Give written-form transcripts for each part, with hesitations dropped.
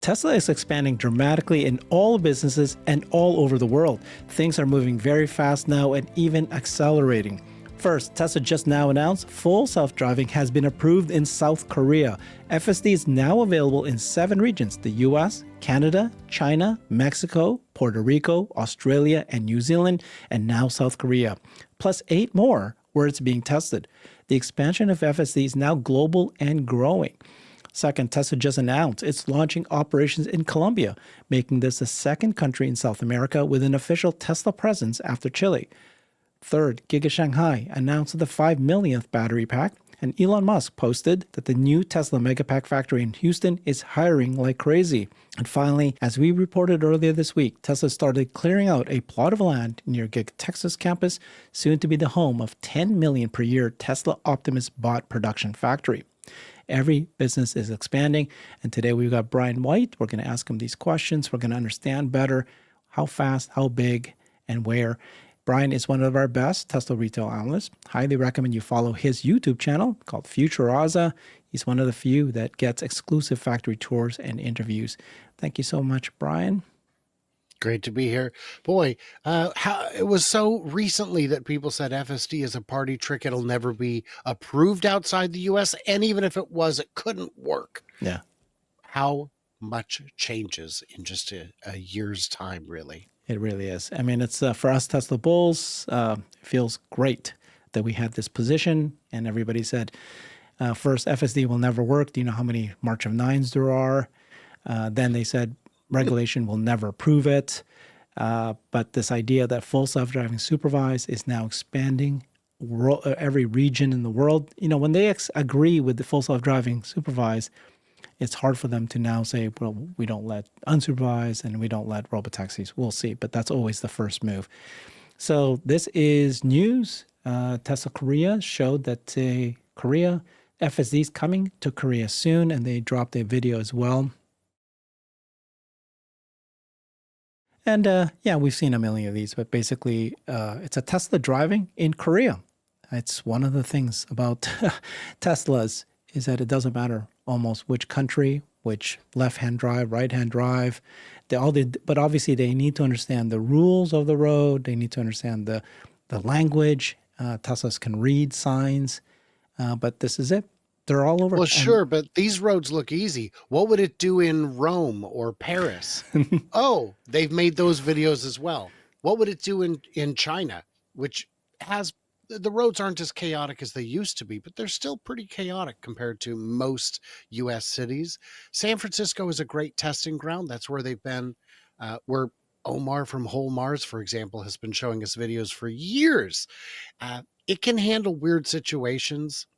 Tesla is expanding dramatically in all businesses and all over the world. Things are moving very fast now and even accelerating. First, Tesla just now announced full self-driving has been approved in South Korea. FSD is now available in 7 regions: the US, Canada, China, Mexico, Puerto Rico, Australia, and New Zealand, and now South Korea, plus 8 more where it's being tested. The expansion of FSD is now global and growing. Second, Tesla just announced it's launching operations in Colombia, making this the second country in South America with an official Tesla presence after Chile. Third, Giga Shanghai announced the 5 millionth battery pack, and Elon Musk posted that the new Tesla Megapack factory in Houston is hiring like crazy. And finally, as we reported earlier this week, Tesla started clearing out a plot of land near Giga Texas campus, soon to be the home of $10 million per year Tesla Optimus bot production factory. Every business is expanding, and today we've got Brian White. We're going to ask him these questions. We're going to understand better how fast, how big, and where. Brian is one of our best Tesla retail analysts. Highly recommend you follow his YouTube channel called FutureAza. He's one of the few that gets exclusive factory tours and interviews. Thank you so much, Brian. Great to be here. Boy, it was so recently that people said FSD is a party trick. It'll never be approved outside the US. And even if it was, it couldn't work. Yeah. How much changes in just a year's time, really? It really is. I mean, it's for us Tesla bulls, it feels great that we had this position. And everybody said, first, FSD will never work. Do you know how many March of 9s there are? Then they said, regulation will never approve it. But this idea that full self-driving supervised is now expanding every region in the world. You know, when they agree with the full self-driving supervised, it's hard for them to now say, well, we don't let unsupervised and we don't let robotaxis. We'll see. But that's always the first move. So this is news. Tesla Korea showed that Korea, FSD is coming to Korea soon, and they dropped a video as well. And yeah, we've seen a million of these, but basically it's a Tesla driving in Korea. It's one of the things about Teslas is that it doesn't matter almost which country, which left-hand drive, right-hand drive. But obviously they need to understand the rules of the road. They need to understand the language. Teslas can read signs, but this is it. They're all over. Well, sure, but these roads look easy. What would it do in Rome or Paris? Oh, they've made those videos as well. What would it do in China, which has the roads aren't as chaotic as they used to be, but they're still pretty chaotic compared to most U.S. cities. San Francisco is a great testing ground. That's where they've been, where Omar from Whole Mars, for example, has been showing us videos for years. It can handle weird situations.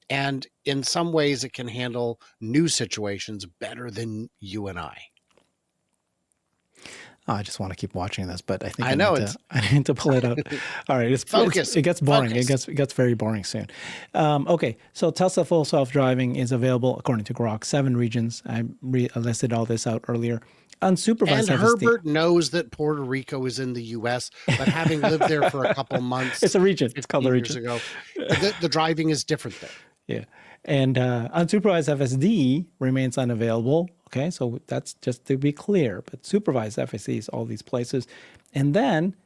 And in some ways, it can handle new situations better than you and I. Oh, I just want to keep watching this, but I think I need to pull it out. All right, it gets boring. Focus. It gets very boring soon. Okay, so Tesla full self-driving is available according to Grok 7 regions. I listed all this out earlier. Unsupervised and FSD. Herbert knows that Puerto Rico is in the U.S., but having lived there for a couple months, it's a region. It's called a region. Years ago, the driving is different there. Yeah, and unsupervised FSD remains unavailable. Okay, so that's just to be clear. But supervised FSD is all these places. And then,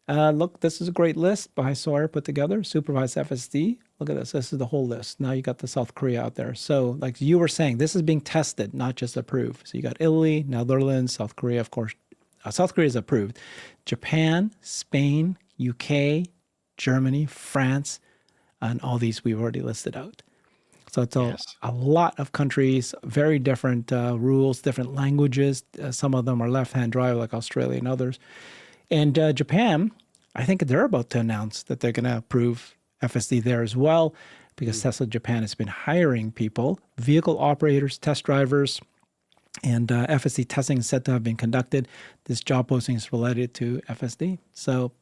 look, this is a great list by Sawyer put together. Supervised FSD. Look at this. This is the whole list. Now you got the South Korea out there. So like you were saying, this is being tested, not just approved. So you got Italy, Netherlands, South Korea, of course. South Korea is approved. Japan, Spain, UK, Germany, France, and all these we've already listed out. So it's a lot of countries, very different rules, different languages. Some of them are left-hand drive like Australia and others. And Japan, I think they're about to announce that they're going to approve FSD there as well, because Tesla Japan has been hiring people, vehicle operators, test drivers, and FSD testing is said to have been conducted. This job posting is related to FSD. So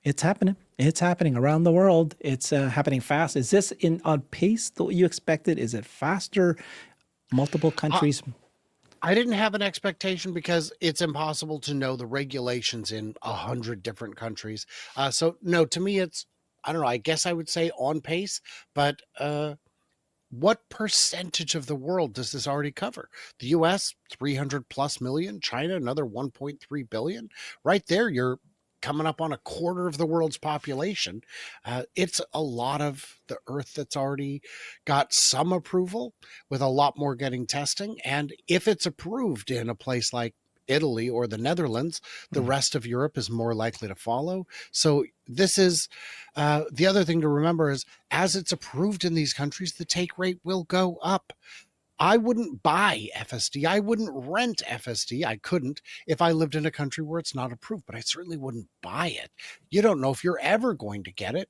it's happening. It's happening around the world. It's happening fast. Is this on pace that you expected? Is it faster? Multiple countries? I didn't have an expectation because it's impossible to know the regulations in 100 different countries. So no, to me, it's, I don't know, I guess I would say on pace, but what percentage of the world does this already cover? The US, 300 plus million, China, another 1.3 billion. Right there, you're coming up on a quarter of the world's population. It's a lot of the Earth that's already got some approval, with a lot more getting testing. And if it's approved in a place like Italy or the Netherlands, the rest of Europe is more likely to follow. So this is the other thing to remember is, as it's approved in these countries, the take rate will go up. I wouldn't buy FSD. I wouldn't rent FSD. I couldn't if I lived in a country where it's not approved, but I certainly wouldn't buy it. You don't know if you're ever going to get it,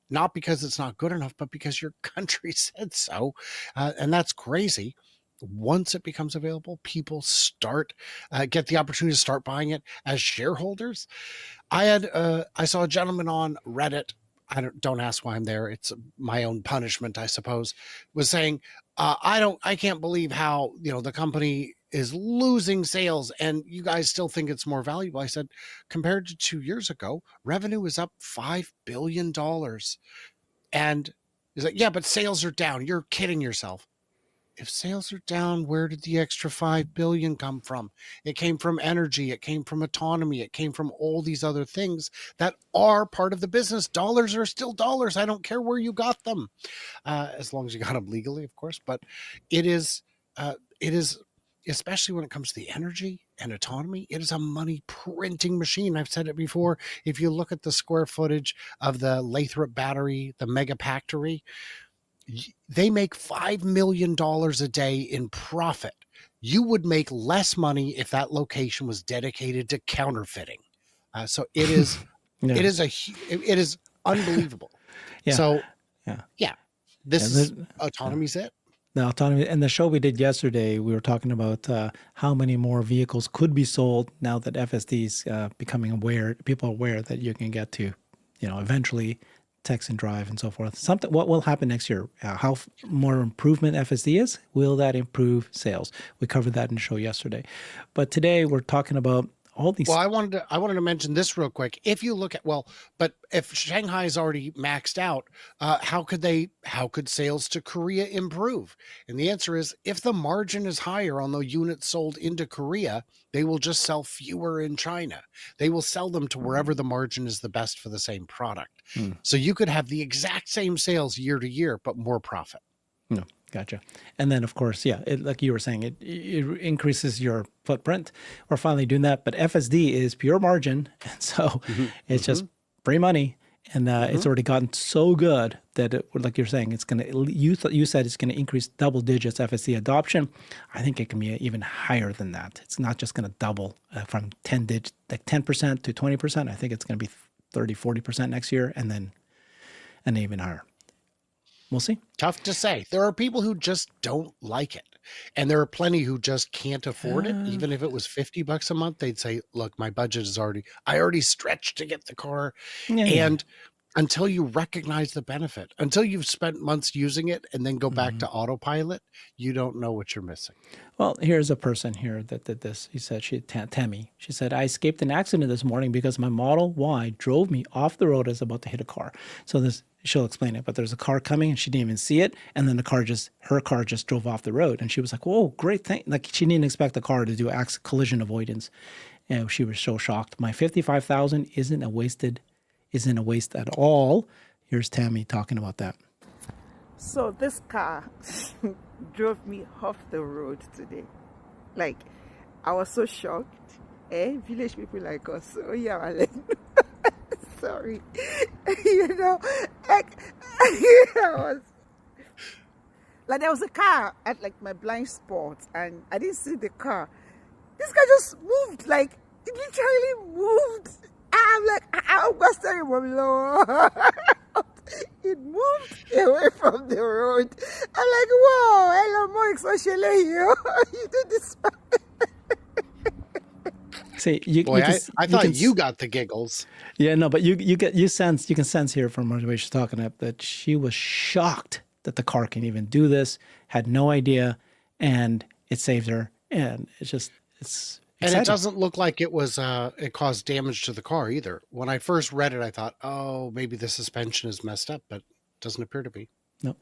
not because it's not good enough, but because your country said so. And that's crazy. Once it becomes available, people get the opportunity to start buying it as shareholders. I saw a gentleman on Reddit. Don't ask why I'm there. It's my own punishment, I suppose. Was saying, I can't believe how, the company is losing sales and you guys still think it's more valuable. I said, compared to 2 years ago, revenue is up $5 billion. And he's like, yeah, but sales are down. You're kidding yourself. If sales are down, where did the extra 5 billion come from? It came from energy. It came from autonomy. It came from all these other things that are part of the business. Dollars are still dollars. I don't care where you got them, as long as you got them legally, of course. But it is, especially when it comes to the energy and autonomy, it is a money printing machine. I've said it before. If you look at the square footage of the Lathrop battery, the Megafactory, they make $5 million a day in profit. You would make less money if that location was dedicated to counterfeiting. So it is, Yeah. it is unbelievable. Yeah. So Yeah. autonomy's it. The autonomy, and the show we did yesterday, we were talking about how many more vehicles could be sold now that FSD is becoming aware. People are aware that you can get to, eventually text and drive and so forth. What will happen next year? How more improvement FSD is? Will that improve sales? We covered that in the show yesterday, but today we're talking about all these. Well, I wanted to mention this real quick. If you look at, but if Shanghai is already maxed out, how could sales to Korea improve? And the answer is, if the margin is higher on the units sold into Korea, they will just sell fewer in China. They will sell them to wherever the margin is the best for the same product. So you could have the exact same sales year to year, but more profit. No, gotcha. And then, of course, like you were saying, it increases your footprint. We're finally doing that. But FSD is pure margin. And so it's just free money. And it's already gotten so good that, like you're saying, it's going to, you said it's going to increase double digits FSD adoption. I think it can be even higher than that. It's not just going to double from 10% to 20%. I think it's going to be 30, 40% next year, and even higher. We'll see. Tough to say. There are people who just don't like it. And there are plenty who just can't afford it. Even if it was $50 a month, they'd say, look, my budget is I already stretched to get the car. And until you recognize the benefit, until you've spent months using it and then go back to autopilot, you don't know what you're missing. Well, here's a person here that did this. He said, Tammy, she said, I escaped an accident this morning because my Model Y drove me off the road as about to hit a car. So she'll explain it, but there's a car coming and she didn't even see it. And then her car just drove off the road. And she was like, whoa, great thing. Like, she didn't expect the car to do collision avoidance. And she was so shocked. My $55,000 isn't a waste at all. Here's Tammy talking about that. So this car drove me off the road today. Like, I was so shocked. Village people like us. Oh yeah, Alan. Sorry. Like there was a car at like my blind spot and I didn't see the car. This guy just moved, like it literally moved. I'm like, I'm gonna stay low. It moved away from the road. I'm like, whoa, Elon Musk, you do this. See, I thought you got the giggles. Yeah, no, but you can sense here from the way she's talking up that she was shocked that the car can even do this, had no idea, and it saved her. And it's exciting. And it doesn't look like it caused damage to the car either. When I first read it, I thought, oh, maybe the suspension is messed up, but it doesn't appear to be. No,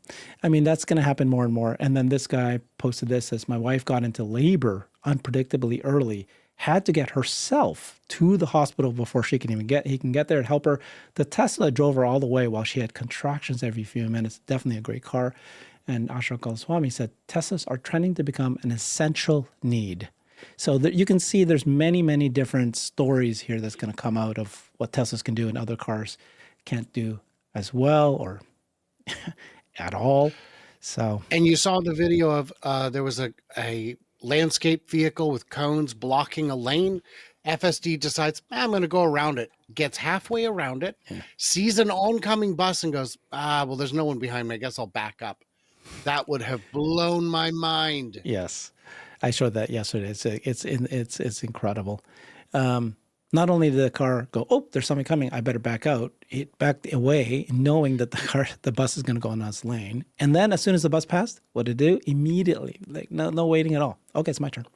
I mean, that's going to happen more and more. And then this guy posted this as my wife got into labor unpredictably early, had to get herself to the hospital before he can get there and help her. The Tesla drove her all the way while she had contractions every few minutes. Definitely a great car. And Ashok Goswami said, Teslas are trending to become an essential need. So that you can see there's many, many different stories here that's going to come out of what Teslas can do and other cars can't do as well or at all. So, And you saw the video of there was a landscape vehicle with cones blocking a lane. FSD decides, I'm going to go around it, gets halfway around it, sees an oncoming bus and goes, well, there's no one behind me. I guess I'll back up. That would have blown my mind. yes, I showed that yesterday. It's incredible. Not only did the car go, oh, there's something coming, I better back out. It backed away, knowing that the bus is going to go on its lane. And then as soon as the bus passed, what did it do? Immediately, like no waiting at all. Okay, it's my turn.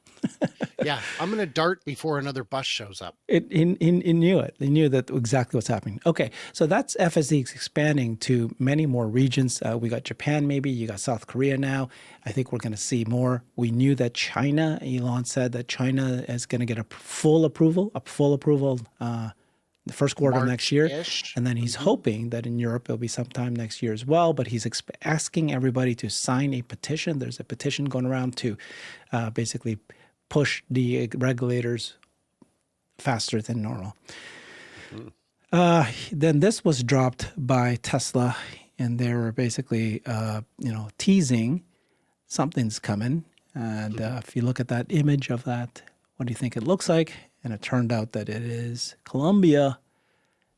Yeah, I'm going to dart before another bus shows up. It knew it. They knew that exactly what's happening. Okay, so that's FSD expanding to many more regions. We got Japan, maybe you got South Korea now. I think we're going to see more. We knew that China. Elon said that China is going to get a full approval, the first quarter of next year, and then he's hoping that in Europe it'll be sometime next year as well. But he's asking everybody to sign a petition. There's a petition going around to basically push the regulators faster than normal. Then this was dropped by Tesla, and they were basically, teasing something's coming. And if you look at that image of that, what do you think it looks like? And it turned out that it is Colombia.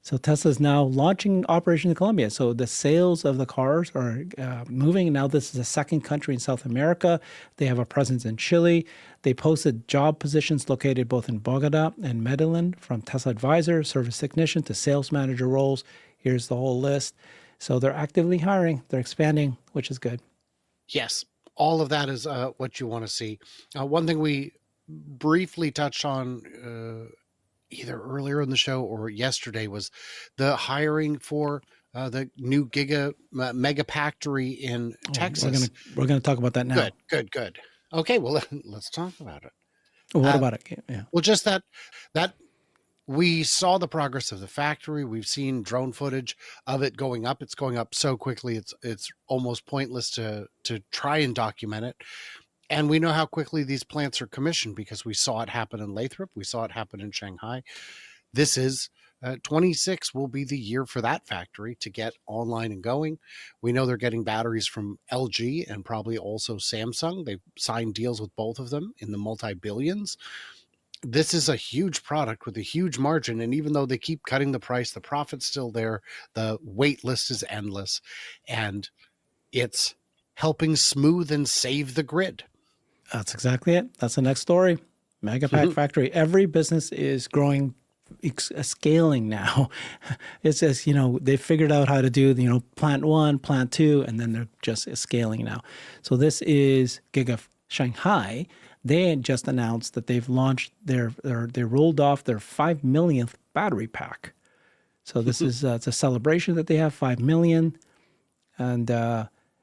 So Tesla is now launching operations in Colombia. So the sales of the cars are moving. Now this is the second country in South America. They have a presence in Chile. They posted job positions located both in Bogota and Medellin, from Tesla advisor, service technician to sales manager roles. Here's the whole list. So they're actively hiring. They're expanding, which is good. Yes, all of that is what you want to see. One thing we briefly touched on either earlier in the show or yesterday was the hiring for the new Giga mega factory in Texas. We're gonna talk about that now. Good. Okay, well, let's talk about it. What about it? Yeah. Well, just that we saw the progress of the factory. We've seen drone footage of it going up. It's going up so quickly. It's almost pointless to try and document it. And we know how quickly these plants are commissioned because we saw it happen in Lathrop. We saw it happen in Shanghai. This is 26 will be the year for that factory to get online and going. We know they're getting batteries from LG and probably also Samsung. They've signed deals with both of them in the multi-billions. This is a huge product with a huge margin. And even though they keep cutting the price, the profit's still there. The wait list is endless. And it's helping smooth and save the grid. That's exactly it. That's the next story. Megapack factory. Every business is growing, scaling now. It's just, they figured out how to do, plant 1, plant 2, and then they're just scaling now. So this is Giga Shanghai. They had just announced that they've launched they rolled off their 5 millionth battery pack. So this is it's a celebration that they have 5 million. And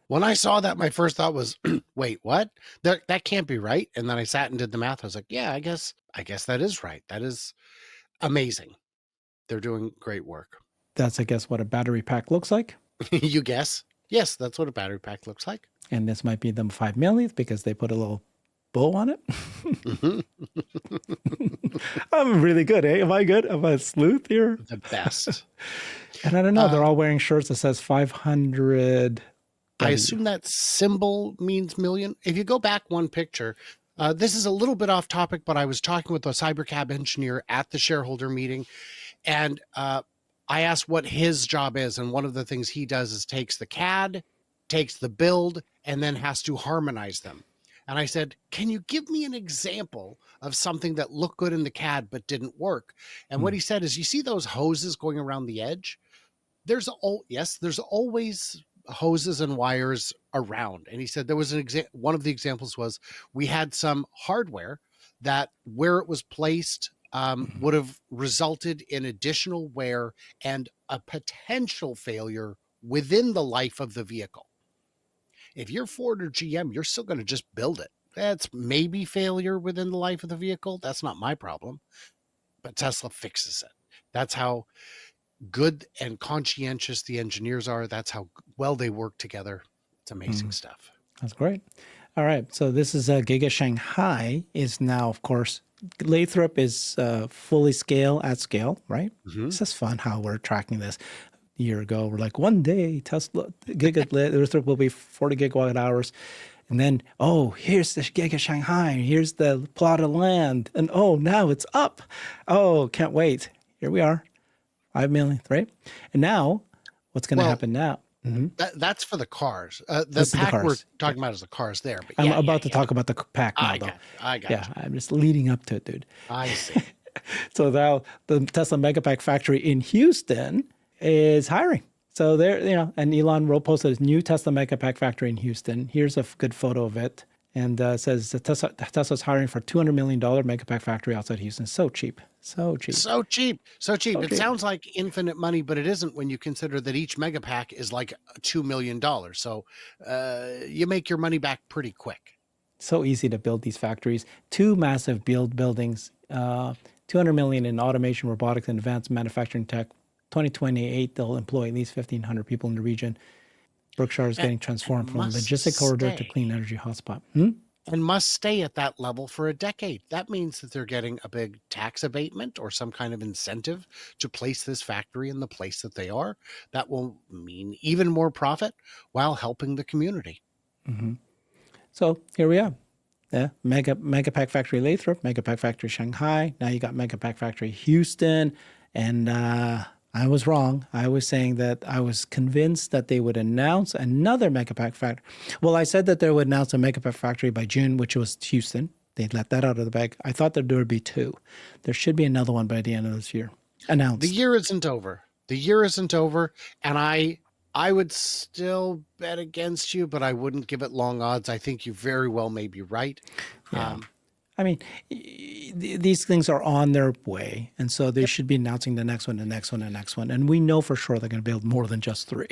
when I saw that, my first thought was, wait, what? That can't be right. And then I sat and did the math. I was like, yeah, I guess that is right. That is amazing. They're doing great work. That's, I guess, what a battery pack looks like. You guess? Yes, that's what a battery pack looks like. And this might be them 5 millionth because they put a little bow on it. I'm really good, eh? Am I good? Am I a sleuth here? The best. And I don't know. They're all wearing shirts that says 500. I assume that symbol means million. If you go back one picture, this is a little bit off topic, but I was talking with a cybercab engineer at the shareholder meeting, and I asked what his job is. And one of the things he does is takes the CAD, takes the build, and then has to harmonize them. And I said, can you give me an example of something that looked good in the CAD but didn't work? And what he said is, you see those hoses going around the edge? There's always hoses and wires around. And he said there was one of the examples was we had some hardware that where it was placed would have resulted in additional wear and a potential failure within the life of the vehicle. If you're Ford or GM, you're still going to just build it. That's maybe failure within the life of the vehicle. That's not my problem. But Tesla fixes it. That's how good and conscientious the engineers are. That's how well they work together. It's amazing stuff. That's great. All right. So this is Giga Shanghai is now, of course, Lathrop is fully at scale, right? This is fun how we're tracking this. A year ago, we're like, one day Tesla Giga Lathrop will be 40 gigawatt hours. And then, oh, here's the Giga Shanghai. Here's the plot of land. And oh, now it's up. Oh, can't wait. Here we are. 5 million, right? And now, what's going to happen now? That's for the cars. The This is the pack we're cars. talking about is the cars there. But I'm about to talk about the pack now, I though. got Yeah, I'm just leading up to it, dude. I see. So now the Tesla Megapack factory in Houston is hiring. So there, and Elon posted a new Tesla Megapack factory in Houston. Here's a good photo of it. And says Tesla's hiring for $200 million Megapack factory outside Houston. So cheap. So cheap. So cheap. It cheap. sounds like infinite money, but it isn't when you consider that each megapack is like $2 million. So you make your money back pretty quick. So easy to build these factories. 2 massive buildings, 200 million in automation, robotics, and advanced manufacturing tech. 2028, they'll employ at least 1,500 people in the region. Berkshire is getting transformed from logistic corridor to clean energy hotspot. And must stay at that level for a decade. That means that they're getting a big tax abatement or some kind of incentive to place this factory in the place that they are. That will mean even more profit while helping the community. So here we are. Yeah, Megapack factory Lathrop, Megapack factory Shanghai. Now you got Megapack factory Houston. And I was wrong. I was saying that I was convinced that they would announce another Megapack factory. Well, I said that they would announce a Megapack factory by June, which was Houston. They'd let that out of the bag. I thought that there would be 2. There should be another one by the end of this year. Announced. The year isn't over. And I would still bet against you, but I wouldn't give it long odds. I think you very well may be right. Yeah. I mean, these things are on their way. And so they should be announcing the next one, the next one, the next one. And we know for sure they're going to build more than just 3.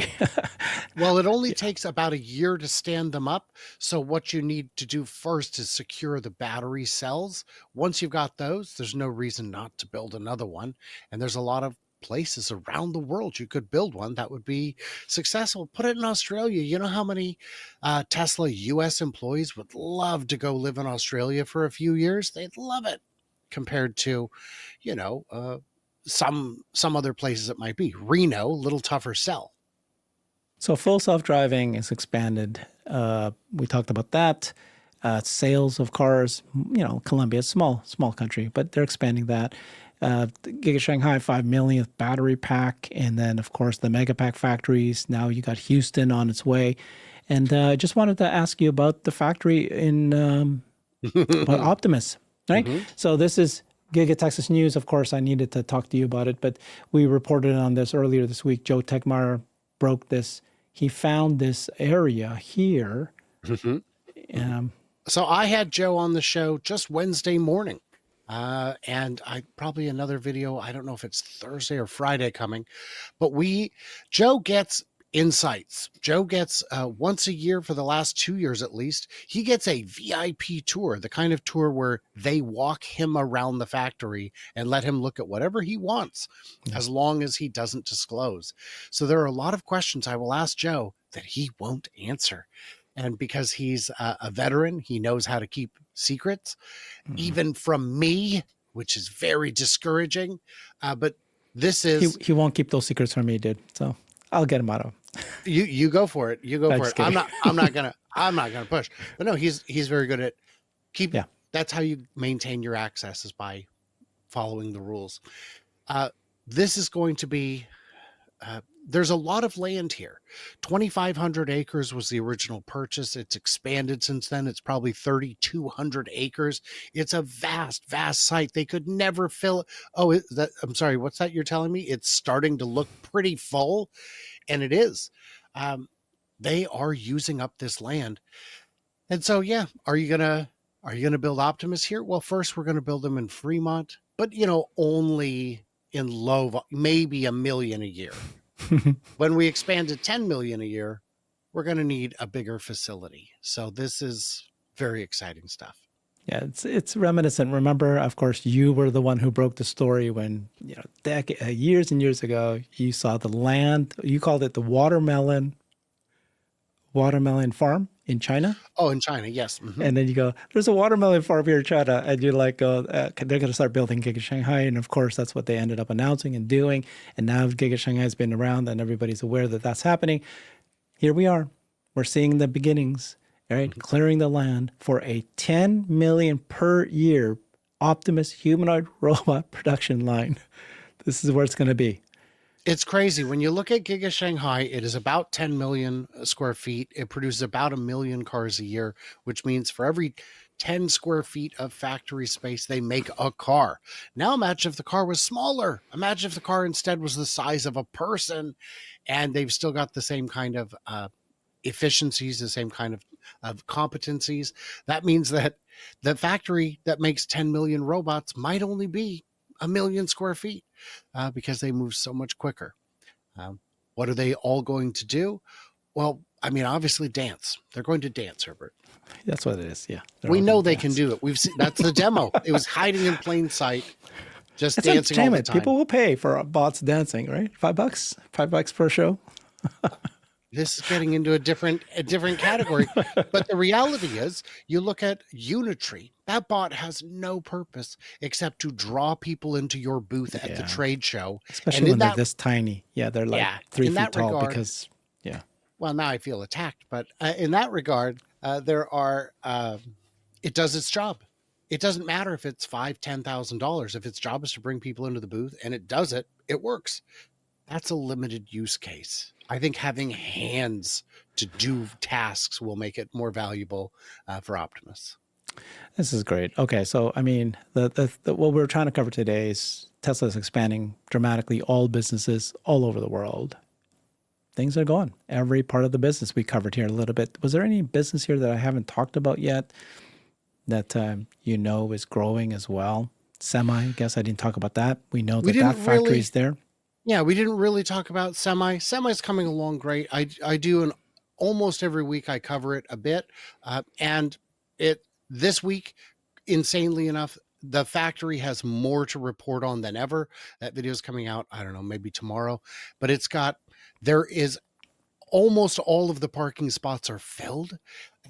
Well, it only takes about a year to stand them up. So what you need to do first is secure the battery cells. Once you've got those, there's no reason not to build another one. And there's a lot of places around the world you could build one that would be successful. Put it in Australia. You know how many Tesla US employees would love to go live in Australia for a few years? They'd love it compared to, some other places it might be. Reno, a little tougher sell. So full self-driving is expanded. We talked about that. Sales of cars, Colombia, small country, but they're expanding that. Giga Shanghai, 5 millionth battery pack. And then, of course, the Megapack factories. Now you got Houston on its way. And I just wanted to ask you about the factory in about Optimus, right? So this is Giga Texas News. Of course, I needed to talk to you about it, but we reported on this earlier this week. Joe Techmeyer broke this. He found this area here. So I had Joe on the show just Wednesday morning. And I probably another video. I don't know if it's Thursday or Friday coming, but Joe gets insights. Joe gets once a year for the last 2 years, at least, he gets a VIP tour, the kind of tour where they walk him around the factory and let him look at whatever he wants, as long as he doesn't disclose. So there are a lot of questions I will ask Joe that he won't answer. And because he's a veteran, he knows how to keep secrets, even from me, which is very discouraging. But this is he won't keep those secrets from me, dude. So I'll get him out of him. You go for it. You go for it. Kidding. I'm not gonna push. But no, he's very good at keeping. Yeah. That's how you maintain your access, is by following the rules. This is going to be. There's a lot of land here. 2,500 acres was the original purchase. It's expanded since then. It's probably 3,200 acres. It's a vast site. They could never fill it. Oh, I'm sorry. What's that you're telling me? It's starting to look pretty full, and it is. They are using up this land. And so, yeah, are you gonna build Optimus here? Well, first we're going to build them in Fremont, but only in maybe 1 million a year. When we expand to 10 million a year, we're going to need a bigger facility. So this is very exciting stuff. Yeah, it's reminiscent. Remember, of course, you were the one who broke the story when, years and years ago, you saw the land. You called it the watermelon farm in China. Oh, in China, yes. And then you go, there's a watermelon farm here in China. And you're like, they're going to start building Giga Shanghai. And of course, that's what they ended up announcing and doing. And now Giga Shanghai has been around and everybody's aware that that's happening. Here we are. We're seeing the beginnings, right? Clearing the land for a 10 million per year Optimus humanoid robot production line. This is where it's going to be. It's crazy. When you look at Giga Shanghai, it is about 10 million square feet. It produces about 1 million cars a year, which means for every 10 square feet of factory space, they make a car. Now imagine if the car was smaller. Imagine if the car instead was the size of a person, and they've still got the same kind of efficiencies, the same kind of competencies. That means that the factory that makes 10 million robots might only be 1 million square feet because they move so much quicker. What are they all going to do? Well, I mean, obviously dance. They're going to dance, Herbert. That's what it is. Yeah. We know they can do it. We've seen that's the demo. It was hiding in plain sight, just dancing all the time. People will pay for bots dancing, right? $5 per show. This is getting into a different category. But the reality is, you look at Unitree. That bot has no purpose except to draw people into your booth at the trade show. Especially when they're this tiny. Yeah, they're like 3 feet tall regard, because, Well, now I feel attacked. But in that regard, there are, it does its job. It doesn't matter if it's $5,000, $10,000. If its job is to bring people into the booth and it does it, it works. That's a limited use case. I think having hands to do tasks will make it more valuable for Optimus. This is great. Okay, so I mean, what we're trying to cover today is Tesla is expanding dramatically all businesses all over the world. Things are going. Every part of the business we covered here a little bit. Was there any business here that I haven't talked about yet that is growing as well? Semi, I guess I didn't talk about that. We know that factory is there. Yeah, we didn't really talk about Semi. Semi's coming along great. I do almost every week I cover it a bit. And this week, insanely enough, the factory has more to report on than ever. That video is coming out, I don't know, maybe tomorrow. But there is almost all of the parking spots are filled.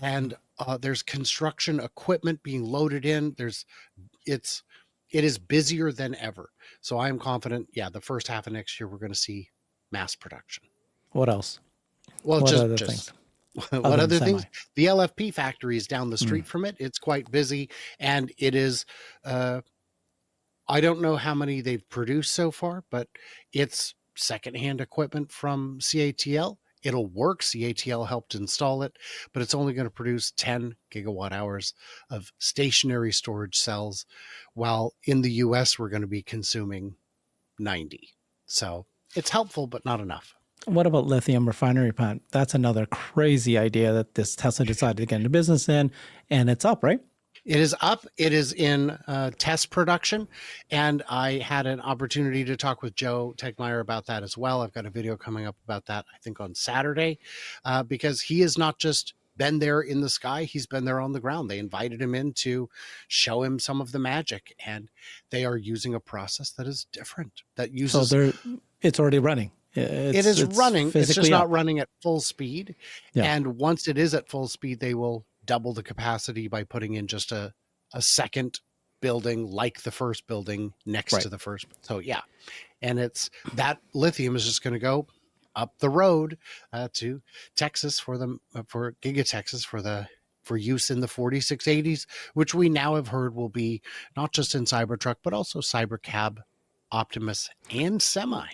And there's construction equipment being loaded in. It is busier than ever. So I am confident, the first half of next year, we're going to see mass production. What else? Well, what other things? What other things? The LFP factory is down the street from it. It's quite busy. And it is, I don't know how many they've produced so far, but it's secondhand equipment from CATL. It'll work. CATL helped install it, but it's only going to produce 10 gigawatt hours of stationary storage cells, while in the US, we're going to be consuming 90. So it's helpful, but not enough. What about lithium refinery plant? That's another crazy idea that this Tesla decided to get into business in, and it's up, right? It is up. It is in test production. And I had an opportunity to talk with Joe Tegmeyer about that as well. I've got a video coming up about that, I think, on Saturday, because he has not just been there in the sky. He's been there on the ground. They invited him in to show him some of the magic. And they are using a process that is different. That uses. So it's already running. It's running. It's just not running at full speed. Yeah. And once it is at full speed, they will double the capacity by putting in just a second building like the first building next to the first. So and it's that lithium is just going to go up the road to Texas for Giga Texas for use in the 4680s, which we now have heard will be not just in Cybertruck but also Cybercab, Optimus, and Semi.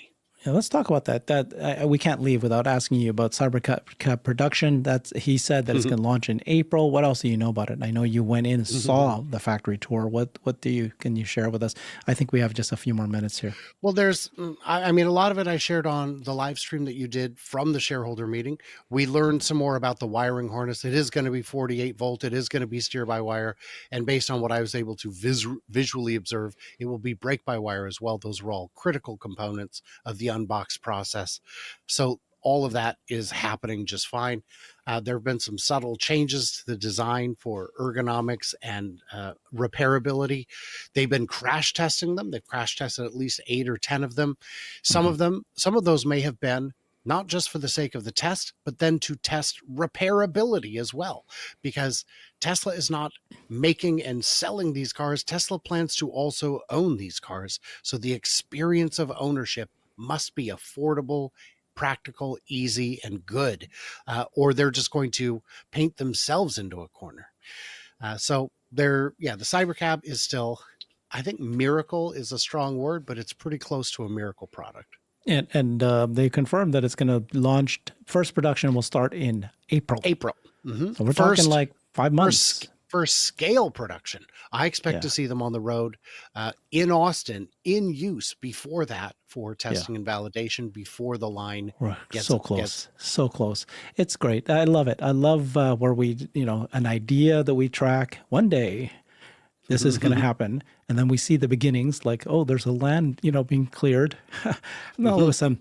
Yeah, let's talk about that. We can't leave without asking you about Cybercab production. He said that it's going to launch in April. What else do you know about it? I know you went in and saw the factory tour. What can you share with us? I think we have just a few more minutes here. Well, a lot of it I shared on the live stream that you did from the shareholder meeting. We learned some more about the wiring harness. It is going to be 48 volt. It is going to be steer by wire. And based on what I was able to visually observe, it will be brake by wire as well. Those were all critical components of the unbox process. So all of that is happening just fine. There have been some subtle changes to the design for ergonomics and repairability. They've been crash testing them. They've crash tested at least 8 or 10 of them. Some of those may have been not just for the sake of the test, but then to test repairability as well, because Tesla is not making and selling these cars. Tesla plans to also own these cars. So the experience of ownership must be affordable, practical, easy, and good, or they're just going to paint themselves into a corner. So the Cybercab is still, I think miracle is a strong word, but it's pretty close to a miracle product. And they confirmed that it's going to launch, first production will start in April. Mm-hmm. So we're talking like 5 months. First scale production. I expect to see them on the road in Austin in use before that for testing and validation before the line gets so close. So close. It's great. I love it. I love where we, an idea that we track one day. This is going to happen. And then we see the beginnings like, oh, there's a land, being cleared. And all of a sudden,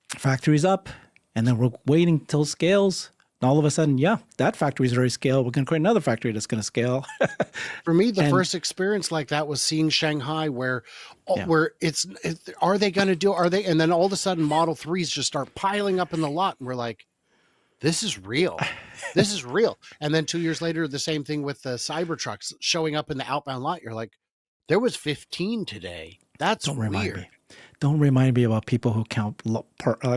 factory's up. And then we're waiting till it scales. And all of a sudden, that factory is already scaled. We're going to create another factory that's going to scale. For me, the first experience like that was seeing Shanghai, where are they going to do? Are they? And then all of a sudden, Model 3s just start piling up in the lot, and we're like, this is real. This is real. And then 2 years later, the same thing with the Cybertrucks showing up in the outbound lot. You're like, there was 15 today. That's weird. Don't remind me about people who count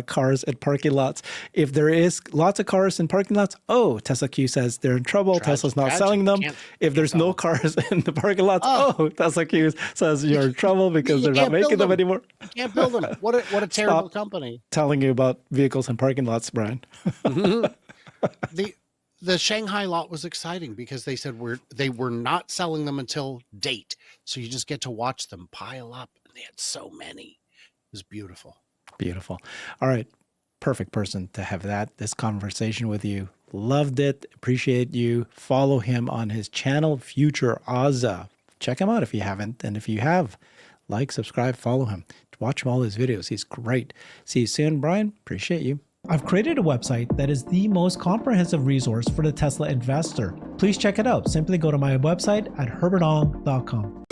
cars at parking lots. If there is lots of cars in parking lots, Tesla Q says they're in trouble. Tesla's not selling them. If there's no cars in the parking lots, Tesla Q says you're in trouble because they're not making them anymore. You can't build them. What a terrible company. Telling you about vehicles in parking lots, Brian. The Shanghai lot was exciting because they said they were not selling them until date. So you just get to watch them pile up. And they had so many. It was beautiful. Beautiful. All right. Perfect person to have this conversation with you. Loved it. Appreciate you. Follow him on his channel, FutureAza. Check him out if you haven't. And if you have, like, subscribe, follow him. Watch all his videos. He's great. See you soon, Brian. Appreciate you. I've created a website that is the most comprehensive resource for the Tesla investor. Please check it out. Simply go to my website at herbertong.com.